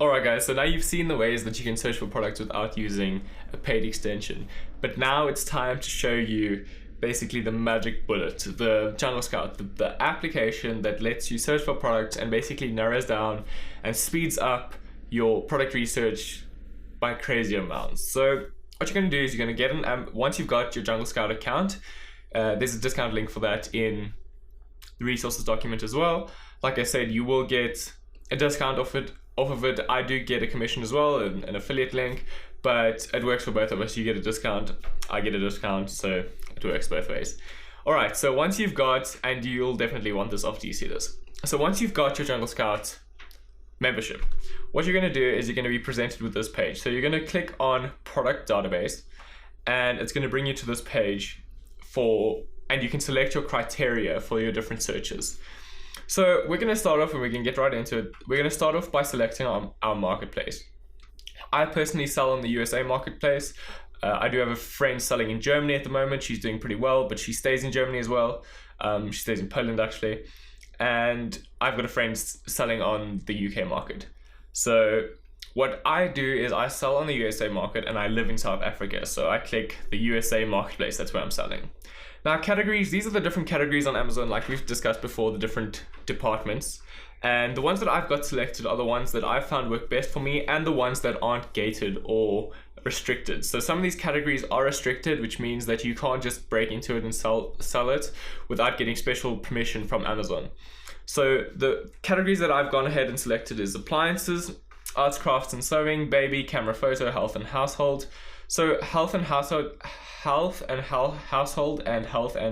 Alright guys, so now you've seen the ways that you can search for products without using a paid extension. But now it's time to show you basically the magic bullet, the Jungle Scout, the application that lets you search for products and basically narrows down and speeds up your product research by crazy amounts. So what you're going to do is you're going to get once you've got your Jungle Scout account, there's a discount link for that in the resources document as well. Like I said, you will get a discount off of it. I do get a commission as well, an affiliate link, but it works for both of us. You get a discount, I get a discount, so it works both ways. All right, so once you've got, and you'll definitely want this after you see this. So once you've got your Jungle Scout membership, what you're going to do is you're going to be presented with this page. So you're going to click on product database, and it's going to bring you to this page and you can select your criteria for your different searches. So we're going to start off, and we can get right into it. We're going to start off by selecting our marketplace. I personally sell on the USA marketplace. I do have a friend selling in Germany at the moment. She's doing pretty well, but she stays in Germany as well. She stays in Poland actually. And I've got a friend selling on the UK market. So what I do is I sell on the USA market, and I live in South Africa. So I click the USA marketplace, that's where I'm selling. Now categories, these are the different categories on Amazon, like we've discussed before, the different departments. And the ones that I've got selected are the ones that I've found work best for me, and the ones that aren't gated or restricted. So some of these categories are restricted, which means that you can't just break into it and sell it without getting special permission from Amazon. So the categories that I've gone ahead and selected is appliances, arts, crafts and sewing, baby, camera, photo, health and household. So health and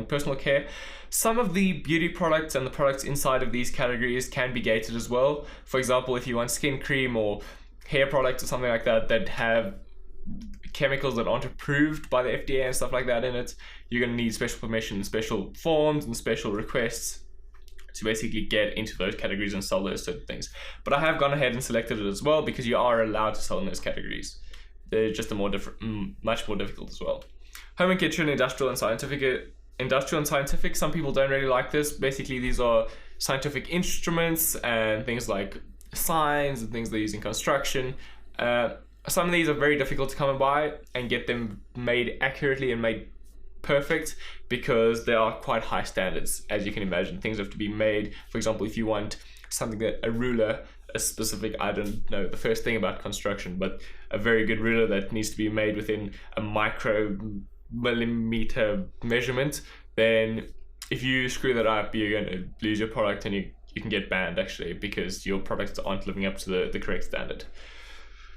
personal care. Some of the beauty products and the products inside of these categories can be gated as well. For example, if you want skin cream or hair products or something like that that have chemicals that aren't approved by the FDA and stuff like that in it, you're going to need special permission, special forms and special requests to basically get into those categories and sell those certain things. But I have gone ahead and selected it as well because you are allowed to sell in those categories. They're just much more difficult as well. Home and kitchen, industrial and scientific. Some people don't really like this. Basically, these are scientific instruments and things like signs and things they use in construction. Some of these are very difficult to come by and get them made accurately and made perfect because there are quite high standards. As you can imagine, things have to be made. For example, if you want something that a ruler, a specific, I don't know the first thing about construction, but a very good ruler that needs to be made within a micro-millimeter measurement, then if you screw that up, you're going to lose your product, and you can get banned actually because your products aren't living up to the correct standard.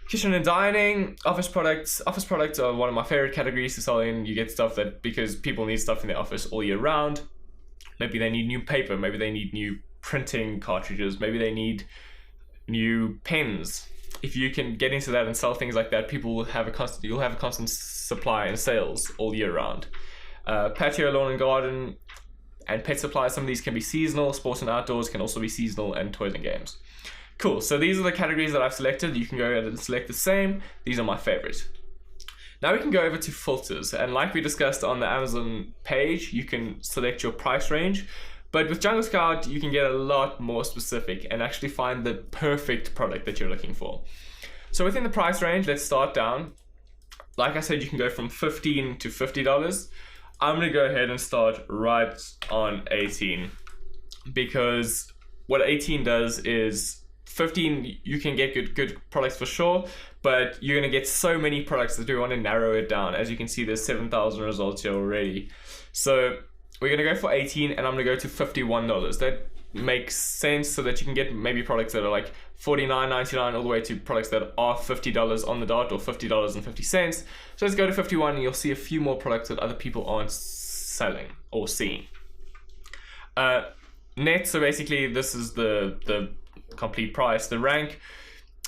Kitchen and dining, office products. Office products are one of my favorite categories to sell in. You get stuff that, because people need stuff in their office all year round. Maybe they need new paper, maybe they need new printing cartridges, maybe they need new pens. If you can get into that and sell things like that, you'll have a constant supply and sales all year round. Patio, lawn and garden, and pet supplies. Some of these can be seasonal. Sports and outdoors can also be seasonal, and toys and games. Cool, so these are the categories that I've selected. You can go ahead and select the same. These are my favorites. Now we can go over to filters, and like we discussed on the Amazon page, you can select your price range. But with Jungle Scout, you can get a lot more specific and actually find the perfect product that you're looking for. So within the price range, let's start down. Like I said, you can go from $15 to $50. I'm gonna go ahead and start right on 18, because what 18 does is 15, you can get good products for sure, but you're gonna get so many products that we want to narrow it down. As you can see, there's 7,000 results here already. So we're gonna go for 18, and I'm gonna go to $51. That makes sense, so that you can get maybe products that are like $49.99 all the way to products that are $50 on the dot, or $50.50. So let's go to 51, and you'll see a few more products that other people aren't selling or seeing. Net, so basically this is the complete price. The rank,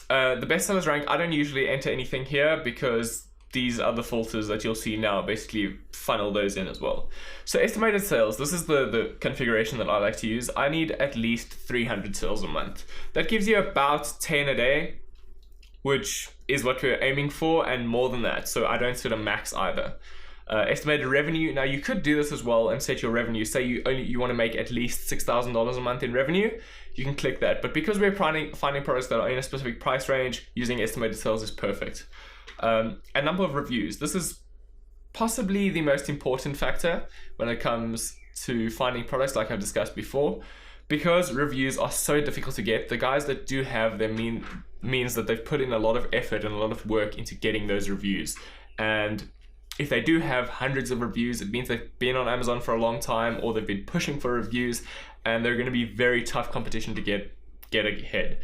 the bestsellers rank, I don't usually enter anything here because these other filters that you'll see now basically funnel those in as well. So estimated sales, this is the configuration that I like to use. I need at least 300 sales a month. That gives you about 10 a day, which is what we're aiming for, and more than that. So I don't set a max either. Estimated revenue. Now you could do this as well and set your revenue. Say you want to make at least $6,000 a month in revenue. You can click that. But because we're finding products that are in a specific price range, using estimated sales is perfect. A number of reviews. This is possibly the most important factor when it comes to finding products, like I've discussed before. Because reviews are so difficult to get, the guys that do have them means that they've put in a lot of effort and a lot of work into getting those reviews. And if they do have hundreds of reviews, it means they've been on Amazon for a long time, or they've been pushing for reviews, and they're going to be very tough competition to get ahead.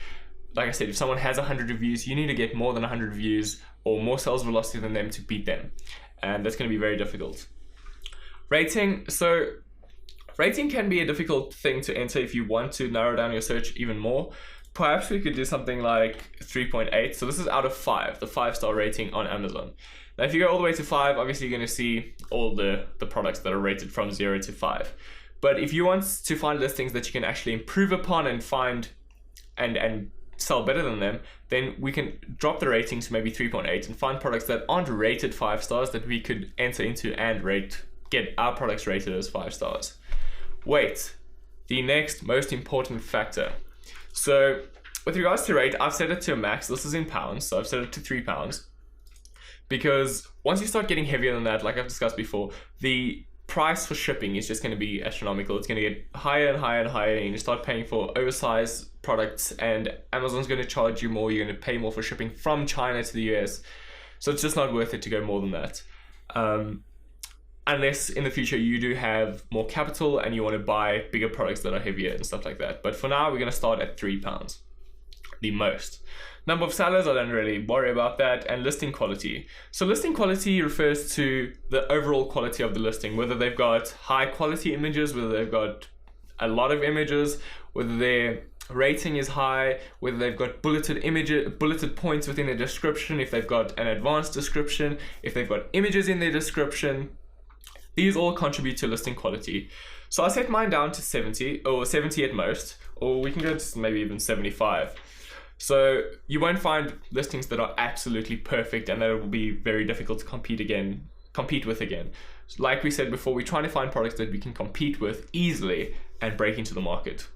Like I said, if someone has 100 reviews, you need to get more than 100 reviews or more sales velocity than them to beat them. And that's going to be very difficult. Rating. So rating can be a difficult thing to enter if you want to narrow down your search even more. Perhaps we could do something like 3.8. So this is out of 5, the 5-star rating on Amazon. Now, if you go all the way to 5, obviously you're going to see all the products that are rated from 0 to 5. But if you want to find listings that you can actually improve upon and find and sell better than them, then we can drop the rating to maybe 3.8 and find products that aren't rated 5 stars that we could enter into and get our products rated as 5 stars. Wait, the next most important factor. So with regards to rate, I've set it to a max. This is in pounds, so I've set it to £3. Because once you start getting heavier than that, like I've discussed before, the price for shipping is just going to be astronomical. It's going to get higher and higher and higher, and you start paying for oversized products, and Amazon's going to charge you more. You're going to pay more for shipping from China to the US. So it's just not worth it to go more than that. Unless in the future you do have more capital and you want to buy bigger products that are heavier and stuff like that. But for now, we're going to start at £3, the most. Number of sellers, I don't really worry about that. And listing quality. So listing quality refers to the overall quality of the listing, whether they've got high quality images, whether they've got a lot of images, whether their rating is high, whether they've got bulleted points within the description, if they've got an advanced description, if they've got images in their description. These all contribute to listing quality. So I set mine down to 70 or 70 at most, or we can go to maybe even 75. So you won't find listings that are absolutely perfect and that it will be very difficult to compete with again. So like we said before, we're trying to find products that we can compete with easily and break into the market.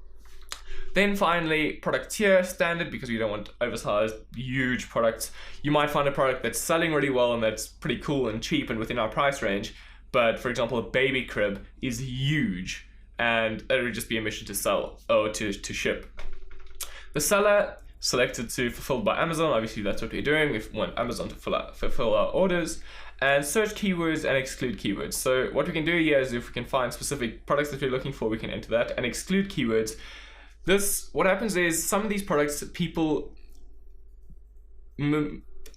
Then finally, product tier, standard, because we don't want oversized, huge products. You might find a product that's selling really well and that's pretty cool and cheap and within our price range. But for example, a baby crib is huge and that would just be a mission to sell or to ship. The seller selected to fulfilled by Amazon. Obviously that's what we're doing. We want Amazon to fulfill our orders. And search keywords and exclude keywords. So what we can do here is if we can find specific products that we're looking for, we can enter that and exclude keywords. What happens is some of these products, people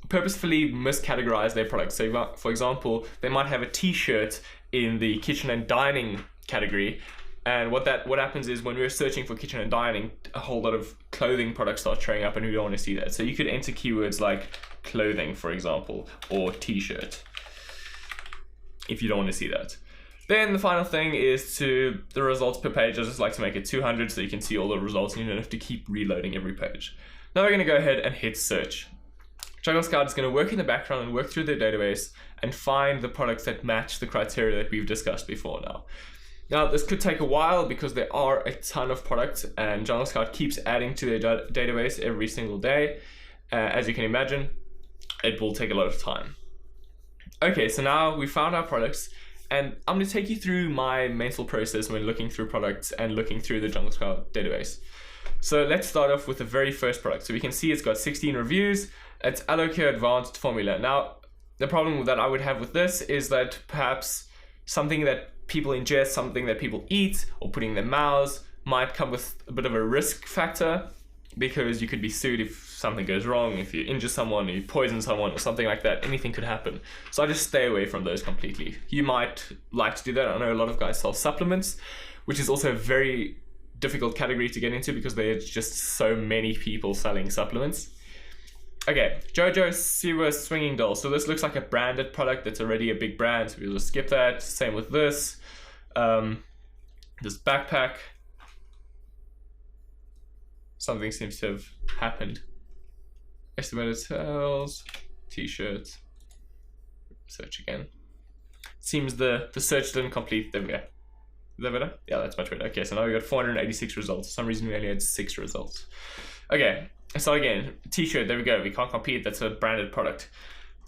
purposefully miscategorize their products. So for example, they might have a t-shirt in the kitchen and dining category. And what happens is when we're searching for kitchen and dining, a whole lot of clothing products start showing up and we don't want to see that. So you could enter keywords like clothing, for example, or t-shirt if you don't want to see that. Then the final thing is to the results per page. I just like to make it 200 so you can see all the results and you don't have to keep reloading every page. Now we're going to go ahead and hit search. Jungle Scout is going to work in the background and work through their database and find the products that match the criteria that we've discussed before now. Now, this could take a while because there are a ton of products and Jungle Scout keeps adding to their database every single day. As you can imagine, it will take a lot of time. Okay, so now we found our products and I'm going to take you through my mental process when looking through products and looking through the Jungle Scout database. So let's start off with the very first product. So we can see it's got 16 reviews. It's AloCare Advanced Formula. Now, the problem that I would have with this is that perhaps something that people ingest, something that people eat or put in their mouths might come with a bit of a risk factor because you could be sued if something goes wrong, if you injure someone, or you poison someone or something like that. Anything could happen. So I just stay away from those completely. You might like to do that. I know a lot of guys sell supplements, which is also a very difficult category to get into because there's just so many people selling supplements. Okay, JoJo Siwa Swinging Doll. So this looks like a branded product that's already a big brand, so we'll just skip that. Same with this. This backpack. Something seems to have happened. Estimated sales, t-shirts. Search again. Seems the search didn't complete. There we go. Is that better? Yeah, that's much better. Okay, so now we got 486 results. For some reason we only had 6 results. Okay, so again, t-shirt, there we go. We can't compete, that's a branded product.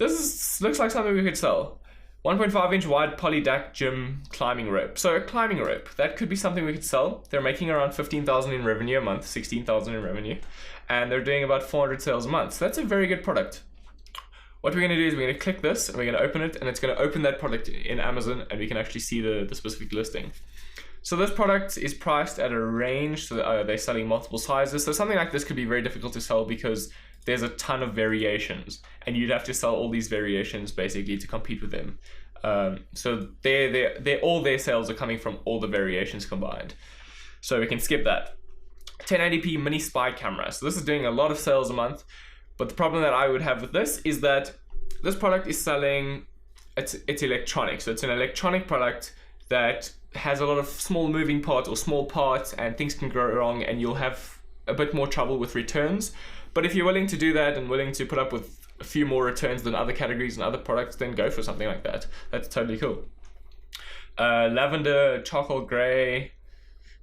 Looks like something we could sell. 1.5 inch wide polydac gym climbing rope. So a climbing rope, that could be something we could sell. They're making around 15,000 in revenue a month, 16,000 in revenue, and they're doing about 400 sales a month. So that's a very good product. What we're going to do is we're going to click this and we're going to open it, and it's going to open that product in Amazon, and we can actually see the specific listing. So this product is priced at a range, so they're selling multiple sizes. So something like this could be very difficult to sell because there's a ton of variations, and you'd have to sell all these variations basically to compete with them. So all their sales are coming from all the variations combined. So we can skip that. 1080p mini spy camera. So this is doing a lot of sales a month, but the problem that I would have with this is that this product is selling, it's electronic. So it's an electronic product that has a lot of small moving parts or small parts, and things can go wrong and you'll have a bit more trouble with returns. But if you're willing to do that and willing to put up with a few more returns than other categories and other products, then go for something like that. That's totally cool. Lavender, charcoal gray,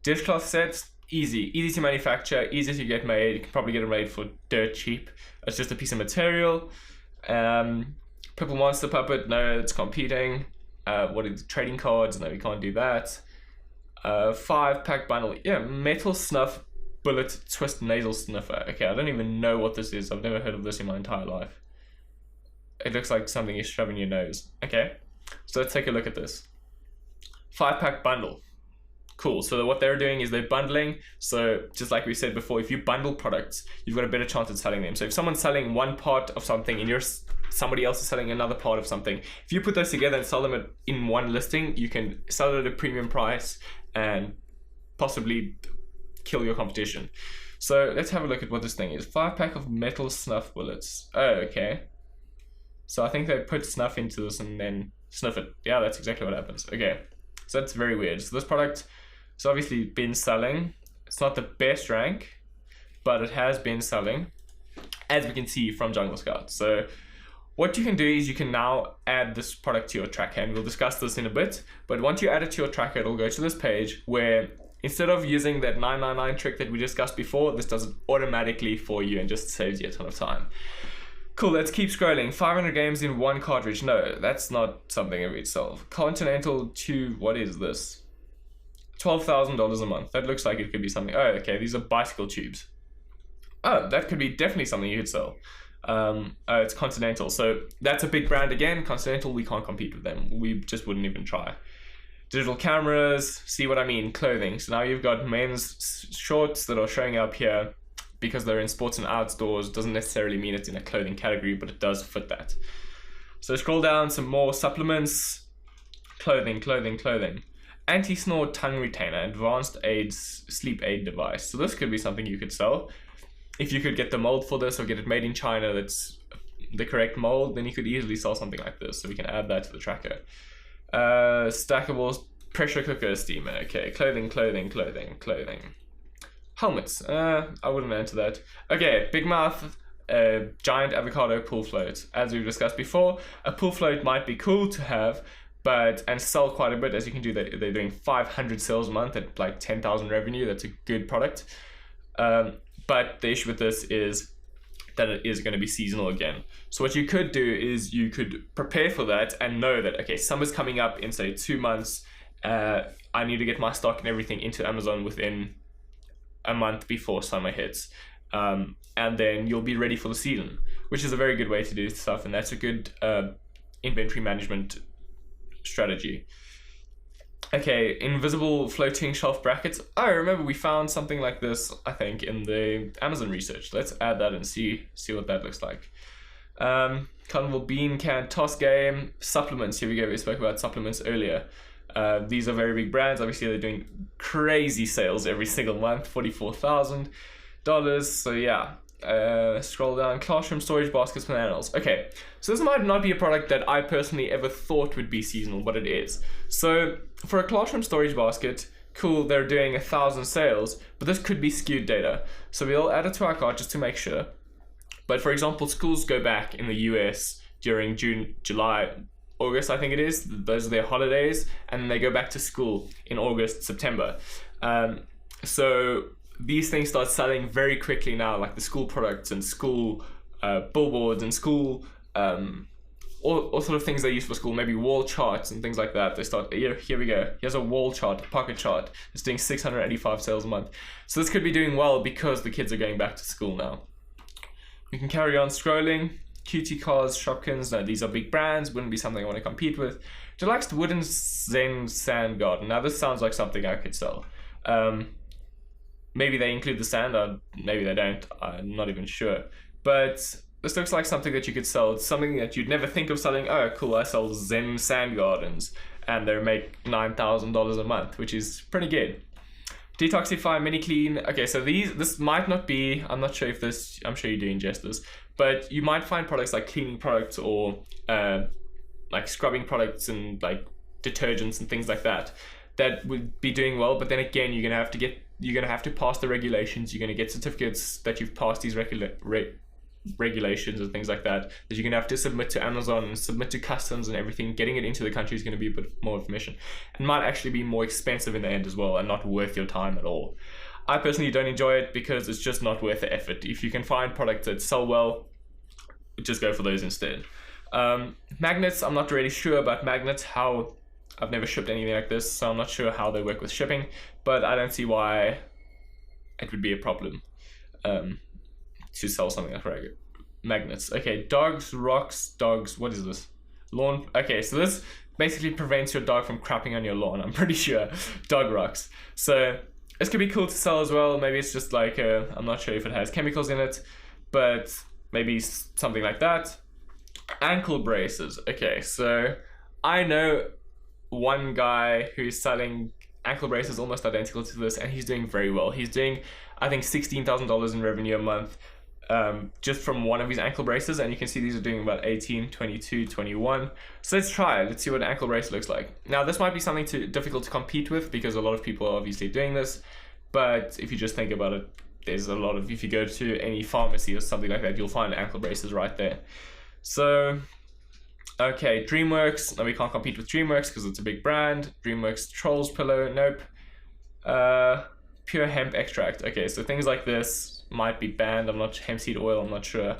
dishcloth sets, easy to manufacture, easy to get made. You can probably get it made for dirt cheap. It's just a piece of material. Purple Monster Puppet, no, it's competing. What is trading cards? No, we can't do that. 5-pack bundle. Yeah, metal snuff bullet twist nasal sniffer. Okay, I don't even know what this is. I've never heard of this in my entire life. It looks like something you shove in your nose. Okay, so let's take a look at this. 5-pack bundle. Cool. So what they're doing is they're bundling. So just like we said before, if you bundle products, you've got a better chance at selling them. So if someone's selling one part of something and somebody else is selling another part of something, if you put those together and sell them in one listing, you can sell it at a premium price and possibly kill your competition. So let's have a look at what this thing is. 5-pack of metal snuff bullets. Oh, okay. So I think they put snuff into this and then sniff it. Yeah, that's exactly what happens. Okay, so that's very weird. So this product has obviously been selling. It's not the best rank, but it has been selling, as we can see from Jungle Scout. So what you can do is you can now add this product to your tracker, and we'll discuss this in a bit. But once you add it to your tracker, it'll go to this page where instead of using that 999 trick that we discussed before, this does it automatically for you and just saves you a ton of time. Cool, let's keep scrolling. 500 games in one cartridge. No, that's not something of itself. Continental Tube, what is this? $12,000 a month. That looks like it could be something. Oh, okay, these are bicycle tubes. Oh, that could be definitely something you could sell. It's Continental, so that's a big brand again. Continental, we can't compete with them. We just wouldn't even try. Digital cameras, see what I mean, clothing. So now you've got men's shorts that are showing up here because they're in sports and outdoors. Doesn't necessarily mean it's in a clothing category, but it does fit that. So scroll down, some more supplements. Clothing. Anti-snore tongue retainer, advanced aids, sleep aid device. So this could be something you could sell. If you could get the mold for this or get it made in China that's the correct mold, then you could easily sell something like this. So we can add that to the tracker. Stackable pressure cooker steamer. Okay, clothing. Helmets. I wouldn't enter that. Okay, Big Mouth giant avocado pull float. As we've discussed before, a pull float might be cool to have, and sell quite a bit. As you can do that, they're doing 500 sales a month at like 10,000 revenue. That's a good product. But the issue with this is that it is going to be seasonal again. So what you could do is you could prepare for that and know that, okay, summer's coming up in say 2 months. I need to get my stock and everything into Amazon within a month before summer hits. And then you'll be ready for the season, which is a very good way to do stuff. And that's a good inventory management strategy. Okay, invisible floating shelf brackets. I remember we found something like this, I think, in the Amazon research. Let's add that and see what that looks like. Carnival bean can toss game. Supplements. Here we go. We spoke about supplements earlier. These are very big brands. Obviously, they're doing crazy sales every single month. $44,000. So yeah. Scroll down. Classroom storage baskets for animals. Okay, so this might not be a product that I personally ever thought would be seasonal, but it is. So for a classroom storage basket, cool, they're doing 1,000 sales, but this could be skewed data. So we'll add it to our cart just to make sure. But for example, schools go back in the US during June, July, August, I think it is. Those are their holidays, and then they go back to school in August, September. So these things start selling very quickly now, like the school products and school billboards and school all sort of things they use for school, maybe wall charts and things like that. They start, here we go. Here's a wall chart, a pocket chart. It's doing 685 sales a month. So this could be doing well because the kids are going back to school now. We can carry on scrolling. QT Cars, Shopkins, no, these are big brands, wouldn't be something I want to compete with. Deluxe Wooden Zen Sand Garden. Now this sounds like something I could sell. Maybe they include the sand, or maybe they don't, I'm not even sure. But this looks like something that you could sell. It's something that you'd never think of selling. Oh, cool, I sell Zen Sand Gardens, and they make $9,000 a month, which is pretty good. Detoxify Mini Clean. Okay, so this might not be, I'm not sure if this, I'm sure you do ingest this, but you might find products like cleaning products or like scrubbing products and like detergents and things like that would be doing well. But then again, you're gonna have to pass the regulations. You're gonna get certificates that you've passed these regulations and things like that you're gonna have to submit to Amazon and submit to customs and everything. Getting it into the country is going to be a bit more information and might actually be more expensive in the end as well, and not worth your time at all. I personally don't enjoy it because it's just not worth the effort. If you can find products that sell well, just go for those instead. Magnets, I'm not really sure about magnets, how I've never shipped anything like this, so I'm not sure how they work with shipping, but I don't see why it would be a problem to sell something like magnets. Okay, dogs, rocks, dogs, what is this? Lawn, okay, so this basically prevents your dog from crapping on your lawn, I'm pretty sure. Dog rocks. So this could be cool to sell as well. Maybe it's just like, I'm not sure if it has chemicals in it, but maybe something like that. Ankle braces. Okay, so I know one guy who's selling ankle braces almost identical to this, and he's doing very well. He's doing, I think, $16,000 in revenue a month just from one of his ankle braces, and you can see these are doing about 18, 22, 21. So let's try it. Let's see what an ankle brace looks like. Now this might be something difficult to compete with because a lot of people are obviously doing this, but if you just think about it, there's a lot of, if you go to any pharmacy or something like that, you'll find ankle braces right there. So okay, DreamWorks. No, we can't compete with DreamWorks because it's a big brand. DreamWorks Trolls Pillow, nope. Pure hemp extract. Okay, so things like this might be banned. I'm not, hemp seed oil, I'm not sure.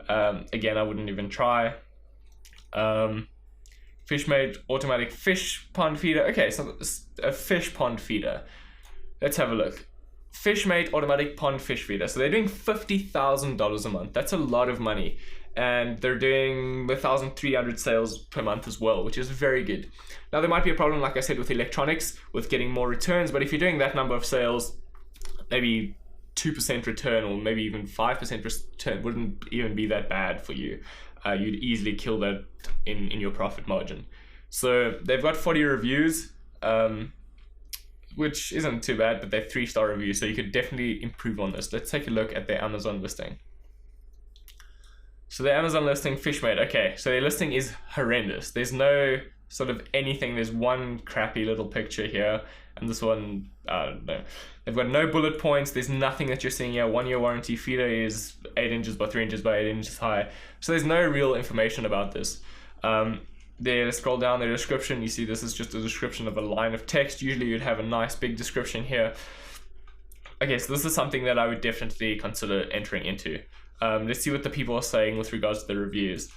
Again, I wouldn't even try. Fishmate automatic fish pond feeder. Okay, so a fish pond feeder. Let's have a look. Fishmate automatic pond fish feeder. So they're doing $50,000 a month. That's a lot of money. And they're doing 1,300 sales per month as well, which is very good. Now there might be a problem, like I said, with electronics, with getting more returns, but if you're doing that number of sales, maybe 2% return or maybe even 5% return wouldn't even be that bad for you. You'd easily kill that in your profit margin. So they've got 40 reviews, which isn't too bad, but they're 3-star reviews, so you could definitely improve on this. Let's take a look at their Amazon listing. So the Amazon listing, Fishmate, okay, so their listing is horrendous. There's no sort of anything. There's one crappy little picture here, and this one, I don't know. They've got no bullet points. There's nothing that you're seeing here. 1-year warranty. Feeder is 8 inches by 3 inches by 8 inches high. So there's no real information about this. There, scroll down their description. You see this is just a description of a line of text. Usually you'd have a nice big description here. Okay, so this is something that I would definitely consider entering into. Let's see what the people are saying with regards to the reviews.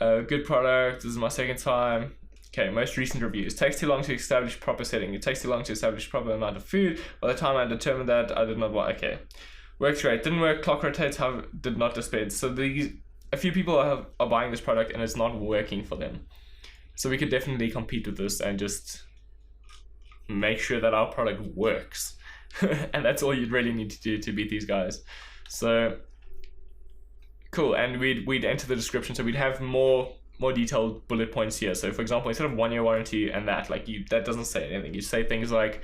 Good product. This is my second time. Okay, most recent reviews. Takes too long to establish proper setting. It takes too long to establish proper amount of food. By the time I determined that, I did not want. Okay, works great. Didn't work. Clock rotates. Did not dispense. So a few people are buying this product and it's not working for them. So we could definitely compete with this and just make sure that our product works. And that's all you'd really need to do to beat these guys. So cool, and we'd enter the description, so we'd have more detailed bullet points here. So for example, instead of 1-year warranty and that, like that doesn't say anything. You say things like,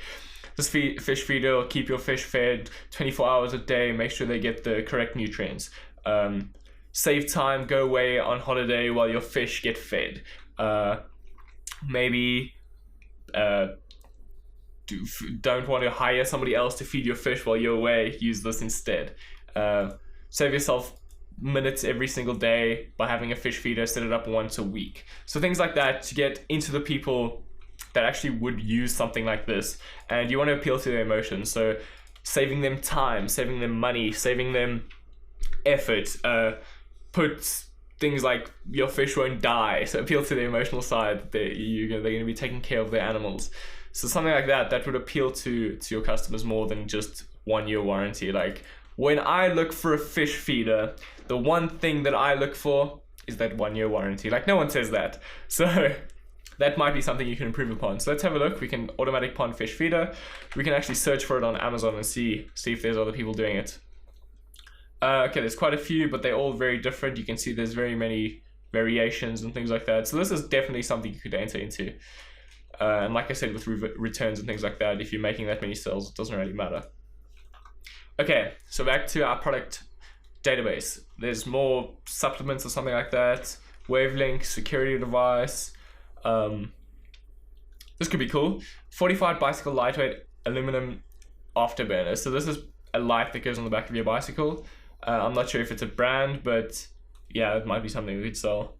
this fish feeder will keep your fish fed 24 hours a day, make sure they get the correct nutrients. Save time, go away on holiday while your fish get fed. Maybe don't want to hire somebody else to feed your fish while you're away, use this instead. Save yourself minutes every single day by having a fish feeder, set it up once a week. So things like that to get into the people that actually would use something like this, and you want to appeal to their emotions. So saving them time, saving them money, saving them effort, put things like your fish won't die, so appeal to the emotional side that they're going to be taking care of their animals. So something like that would appeal to your customers more than just 1 year warranty. Like when I look for a fish feeder, the one thing that I look for is that 1 year warranty. Like no one says that. So that might be something you can improve upon. So let's have a look. We can automatic pond fish feeder. We can actually search for it on Amazon and see if there's other people doing it. Okay, there's quite a few, but they're all very different. You can see there's very many variations and things like that. So this is definitely something you could enter into. And like I said, with returns and things like that, if you're making that many sales, it doesn't really matter. Okay, so back to our product database. There's more supplements or something like that. Wavelink, security device. This could be cool. Fortified bicycle lightweight aluminum afterburner. So this is a light that goes on the back of your bicycle. I'm not sure if it's a brand, but yeah, it might be something we could sell.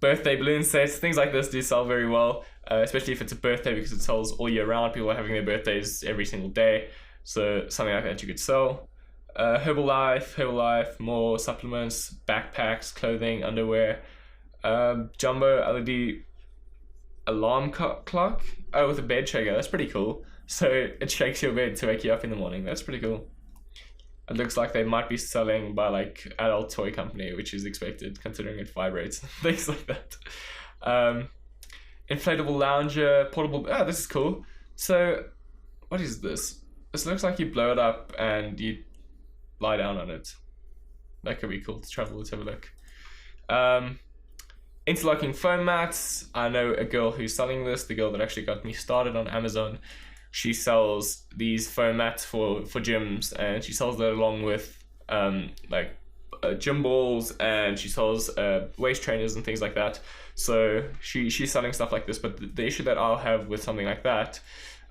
Birthday balloon sets, things like this do sell very well, especially if it's a birthday, because it sells all year round. People are having their birthdays every single day, so something like that you could sell. Herbalife, more supplements, backpacks, clothing, underwear. Jumbo LED alarm clock. Oh, with a bed shaker. That's pretty cool. So it shakes your bed to wake you up in the morning. That's pretty cool. It looks like they might be selling by like adult toy company, which is expected considering it vibrates. Things like that. Inflatable lounger, portable. Oh, this is cool. So what is this? This looks like you blow it up and you lie down on it. That could be cool to travel. Let's have a look. Interlocking foam mats. I know a girl who's selling this, the girl that actually got me started on Amazon. She sells these foam mats for gyms, and she sells that along with gym balls, and she sells waist trainers and things like that. So she's selling stuff like this, but the issue that I'll have with something like that,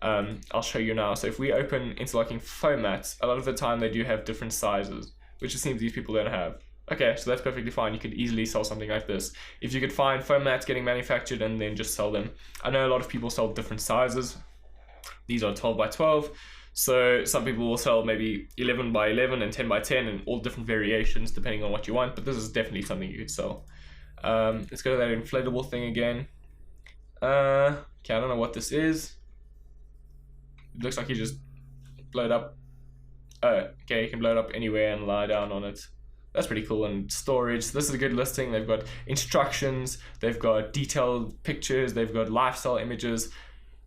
I'll show you now. So if we open interlocking foam mats, a lot of the time they do have different sizes, which it seems these people don't have. Okay, so that's perfectly fine. You could easily sell something like this. If you could find foam mats getting manufactured and then just sell them. I know a lot of people sell different sizes. These are 12 by 12. So some people will sell maybe 11 by 11 and 10 by 10 and all different variations depending on what you want. But this is definitely something you could sell. Let's go to that inflatable thing again. Okay, I don't know what this is. It looks like you just blow it up. Oh, okay, you can blow it up anywhere and lie down on it. That's pretty cool. And storage, this is a good listing. They've got instructions, they've got detailed pictures, they've got lifestyle images.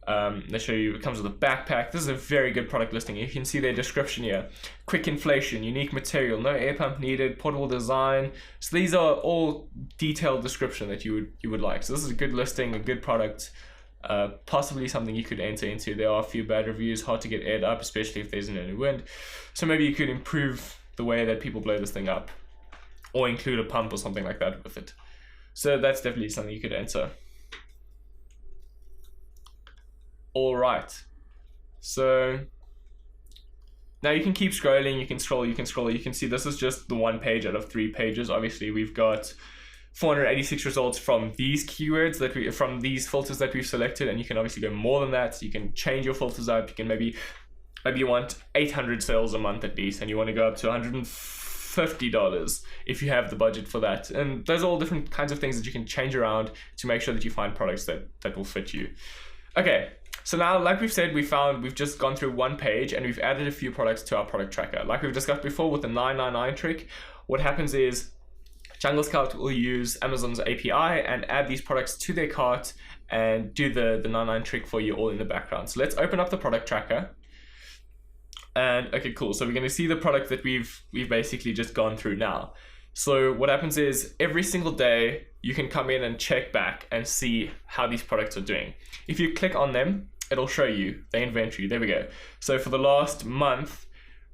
They show you it comes with a backpack. This is a very good product listing. You can see their description here. Quick inflation, unique material, no air pump needed, portable design. So these are all detailed description that you would like. So this is a good listing, a good product, possibly something you could enter into. There are a few bad reviews, hard to get aired up, especially if there's any wind. So maybe you could improve the way that people blow this thing up, or include a pump or something like that with it. So that's definitely something you could enter. All right, so now you can keep scrolling, you can scroll, you can see this is just the one page out of 3 pages. Obviously we've got 486 results from these keywords from these filters that we've selected, and you can obviously go more than that. So you can change your filters up. You can maybe you want 800 sales a month at least, and you want to go up to $150 if you have the budget for that. And there's all different kinds of things that you can change around to make sure that you find products that will fit you. Okay, so now, like we've said, we've just gone through one page and we've added a few products to our product tracker. Like we've discussed before with the 999 trick, what happens is Jungle Scout will use Amazon's API and add these products to their cart and do the 99 trick for you all in the background. So let's open up the product tracker. And okay, cool. So we're going to see the product that we've basically just gone through now. So what happens is every single day you can come in and check back and see how these products are doing. If you click on them, it'll show you the inventory. There we go. So for the last month,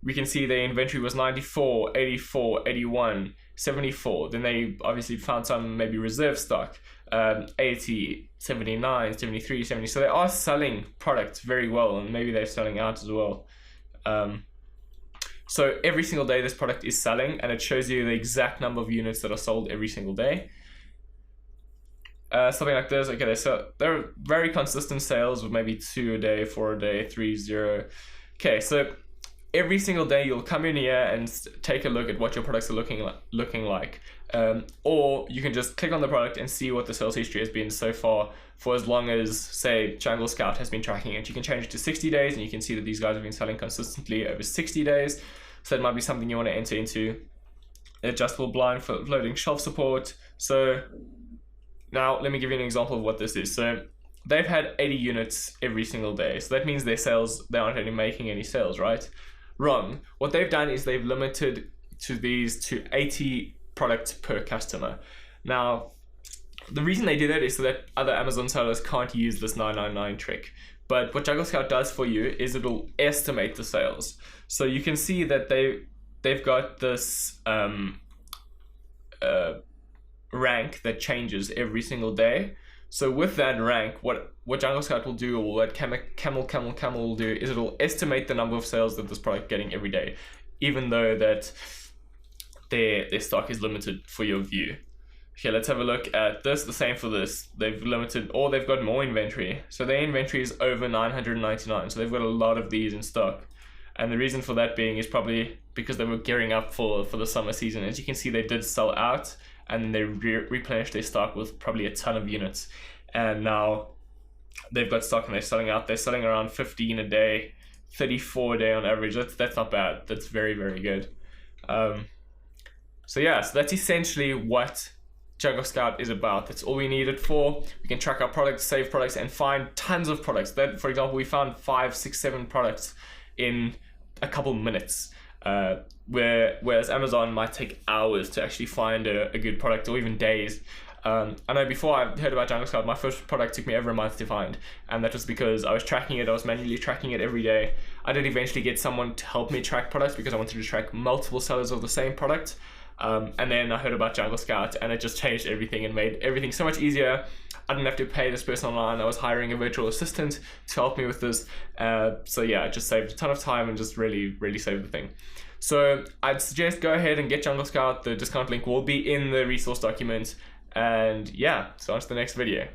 we can see the inventory was 94, 84, 81, 74. Then they obviously found some maybe reserve stock, 80, 79, 73, 70. So they are selling products very well, and maybe they're selling out as well. So every single day this product is selling, and it shows you the exact number of units that are sold every single day. Something like this. Okay, so they're very consistent sales with maybe 2 a day, 4 a day, 3, 0. Okay, so every single day you'll come in here and take a look at what your products are looking like. Or you can just click on the product and see what the sales history has been so far for as long as, say, Jungle Scout has been tracking it. You can change it to 60 days and you can see that these guys have been selling consistently over 60 days. So that might be something you want to enter into. Adjustable blind for loading shelf support. So now let me give you an example of what this is. So they've had 80 units every single day. So that means their sales, they aren't really making any sales, right? Wrong. What they've done is they've limited to 80 products per customer. Now, the reason they do that is so that other Amazon sellers can't use this 999 trick. But what Jungle Scout does for you is it'll estimate the sales. So you can see that they've got this rank that changes every single day. So with that rank, what Jungle Scout will do, or what Camel will do, is it'll estimate the number of sales that this product getting every day, even though that their stock is limited for your view. Okay, let's have a look at this. The same for this. They've limited, or they've got more inventory. So their inventory is over 999. So they've got a lot of these in stock. And the reason for that being is probably because they were gearing up for the summer season. As you can see, they did sell out, and then they replenished their stock with probably a ton of units. And now they've got stock and they're selling out. They're selling around 15 a day, 34 a day on average. That's not bad. That's very, very good. So yeah, so that's essentially what Jungle Scout is about. That's all we need it for. We can track our products, save products, and find tons of products. That, for example, we found 5, 6, 7 products in a couple minutes. Whereas Amazon might take hours to actually find a good product, or even days. I know before I heard about Jungle Scout, my first product took me over a month to find, and that was because I was tracking it. I was manually tracking it every day. I did eventually get someone to help me track products because I wanted to track multiple sellers of the same product. And then I heard about Jungle Scout, and it just changed everything and made everything so much easier. I didn't have to pay this person online. I was hiring a virtual assistant to help me with this. So yeah, it just saved a ton of time and just really, really saved the thing. So I'd suggest go ahead and get Jungle Scout. The discount link will be in the resource document. And yeah, so on to the next video.